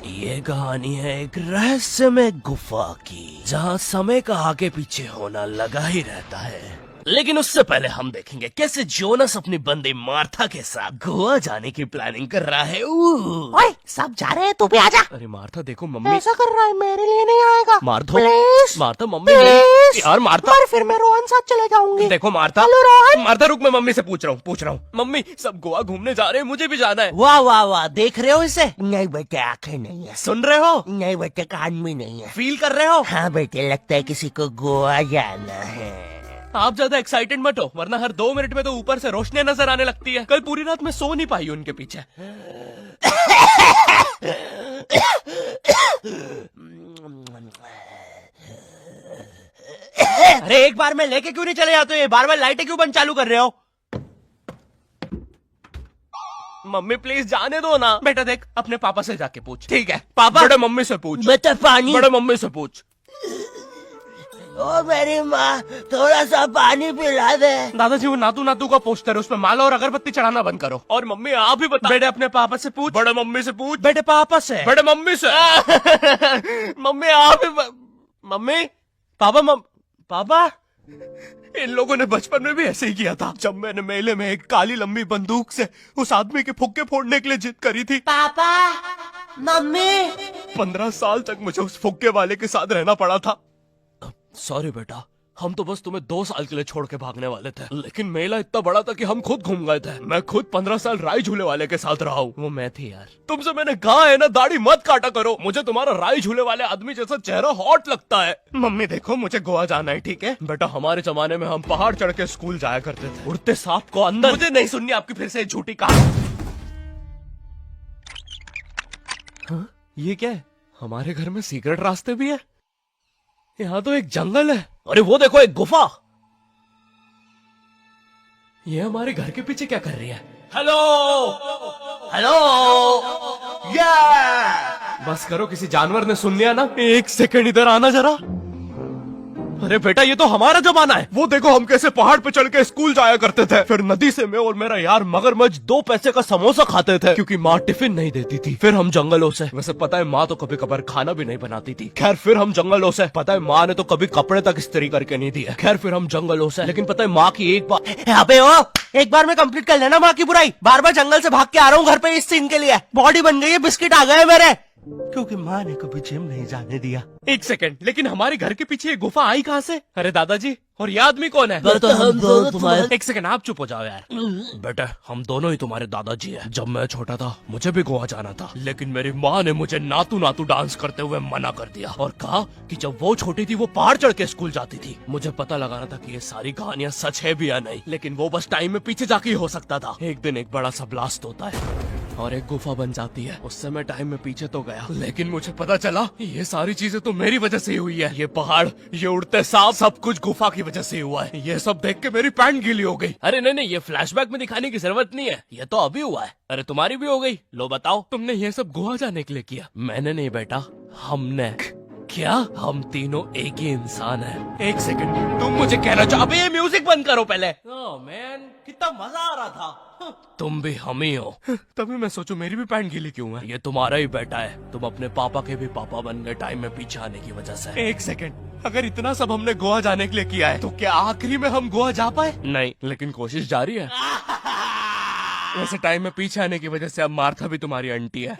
ये कहानी है एक रहस्यमय गुफा की, जहाँ समय का आगे पीछे होना लगा ही रहता है। लेकिन उससे पहले हम देखेंगे कैसे जोनस अपनी बंदी मार्था के साथ गोवा जाने की प्लानिंग कर रहा है। ओए, सब जा रहे हैं, तू भी आजा। अरे मार्था देखो, मम्मी ऐसा कर रहा है, मेरे लिए नहीं आएगा। Martha please Martha, mummy please यार मार्था, पर फिर मैं रोहन साथ चले जाऊंगी। देखो मार्था, हेलो रोहन। मार्था रुक, मैं मम्मी से पूछ रहा हूँ। मम्मी सब गोवा घूमने जा रहे हैं, मुझे भी जाना है। वाह वाह वाह, देख रहे हो इसे? नहीं बेटे, आंखें नहीं है। सुन रहे हो? नहीं बेटे, कान भी नहीं है। फील कर रहे हो? हाँ बेटे, लगता है किसी को गोवा जाना है। आप ज्यादा एक्साइटेड मत हो, वरना हर 2 मिनट में तो ऊपर से रोशनी नजर आने लगती है। कल पूरी रात मैं सो नहीं पाई उनके पीछे। अरे एक बार में लेके क्यों नहीं चले जाते हो? बार बार लाइटें क्यों बंद चालू कर रहे हो? मम्मी प्लीज जाने दो ना। बेटा देख, अपने पापा से जाके पूछ। ठीक है पापा? बड़े मम्मी से पूछ। बेटा पानी। बड़े मम्मी से पूछ। ओ मेरी माँ, थोड़ा सा पानी पिला दे। दादाजी वो नातू नातू का पोस्टर है, उसमें माला और अगरबत्ती चढ़ाना बंद करो। और मम्मी आप ही बता। बेटे अपने पापा से पूछ। बड़े मम्मी से पूछ। बेटे पापा से। बड़े मम्मी से। मम्मी आप ही मम्मी पापा पापा इन लोगों ने बचपन में भी ऐसे ही किया था, जब मैंने मेले में एक काली लंबी बंदूक से उस आदमी के फुक्के फोड़ने के लिए जिद करी थी। पापा, मम्मी। 15 साल तक मुझे उस फुक्के वाले के साथ रहना पड़ा था। सॉरी बेटा, हम तो बस तुम्हें 2 साल के लिए छोड़ के भागने वाले थे, लेकिन मेला इतना बड़ा था कि हम खुद घूम गए थे। मैं खुद 15 साल राई झूले वाले के साथ रहा हूँ। वो मैं थी यार। तुमसे मैंने कहा है ना, दाढ़ी मत काटा करो। मुझे तुम्हारा राई झूले वाले आदमी जैसा चेहरा हॉट लगता है। मम्मी देखो, मुझे गोवा जाना है, ठीक है बेटा। हमारे जमाने में हम पहाड़ चढ़ के स्कूल जाया करते थे, उड़ते सांप को अंदर। मुझे नहीं सुननी आपकी फिर से झूठी कहानी। हाँ, ये क्या है? हमारे घर में सीक्रेट रास्ते भी है। यहाँ तो एक जंगल है। अरे वो देखो, एक गुफा। ये हमारे घर के पीछे क्या कर रही है? हेलो हेलो, या बस करो, किसी जानवर ने सुन लिया ना। 1 सेकंड इधर आना जरा। अरे बेटा, ये तो हमारा जमाना है। वो देखो, हम कैसे पहाड़ पे चढ़ के स्कूल जाया करते थे। फिर नदी से मैं और मेरा यार मगरमच्छ 2 पैसे का समोसा खाते थे, क्योंकि माँ टिफिन नहीं देती थी। फिर हम जंगलों से, वैसे पता है माँ तो कभी कभार खाना भी नहीं बनाती थी। खैर फिर हम जंगलों से, पता है माँ ने तो कभी कपड़े तक इस्त्री करके नहीं दिए। खैर फिर हम जंगलों से, लेकिन पता है माँ की एक बार। अबे ओ, एक बार में कंप्लीट कर लेना माँ की बुराई। बार बार जंगल से भाग के आ रहा हूँ घर पे इस सीन के लिए। बॉडी बन गई है, बिस्किट आ गए मेरे, क्योंकि माँ ने कभी जिम नहीं जाने दिया। 1 सेकंड, लेकिन हमारे घर के पीछे ये गुफा आई कहाँ से? अरे दादाजी, और ये आदमी कौन है? तो हम दोनों तुम्हारे। 1 सेकंड, आप चुप हो जाओ यार। बेटा, हम दोनों ही तुम्हारे दादाजी हैं। जब मैं छोटा था मुझे भी गोवा जाना था, लेकिन मेरी माँ ने मुझे नातू नातू डांस करते हुए मना कर दिया और कहा कि जब वो छोटी थी वो पहाड़ चढ़ के स्कूल जाती थी। मुझे पता लगाना था कि ये सारी कहानियाँ सच है भी या नहीं, लेकिन वो बस टाइम में पीछे जाके ही हो सकता था। एक दिन एक बड़ा सा ब्लास्ट होता है और एक गुफा बन जाती है। उससे मैं टाइम में पीछे तो गया, लेकिन मुझे पता चला ये सारी चीजें तो मेरी वजह से ही हुई है। ये पहाड़, ये उड़ते सांप, सब कुछ गुफा की वजह से हुआ है। ये सब देख के मेरी पैंट गीली हो गई। अरे नहीं, ये फ्लैशबैक में दिखाने की जरूरत नहीं है, ये तो अभी हुआ है। अरे तुम्हारी भी हो गई। लो बताओ, तुमने ये सब गोवा जाने के लिए किया? मैंने नहीं बेटा, हमने। क्या? हम तीनों एक ही इंसान हैं। 1 सेकंड, तुम मुझे कहना चाहो? अबे ये म्यूजिक बंद करो पहले। ओह मैन, कितना मजा आ रहा था। तुम भी हम ही हो। तभी मैं सोचू मेरी भी पैंट गीली क्यों है। ये तुम्हारा ही बेटा है, तुम अपने पापा के भी पापा बन गए टाइम में पीछे आने की वजह से। 1 सेकंड, अगर इतना सब हमने गोवा जाने के लिए किया है, तो क्या आखिरी में हम गोवा जा पाए? नहीं, लेकिन कोशिश जारी है। वैसे टाइम में पीछे आने की वजह से अब मार्था भी तुम्हारी आंटी है।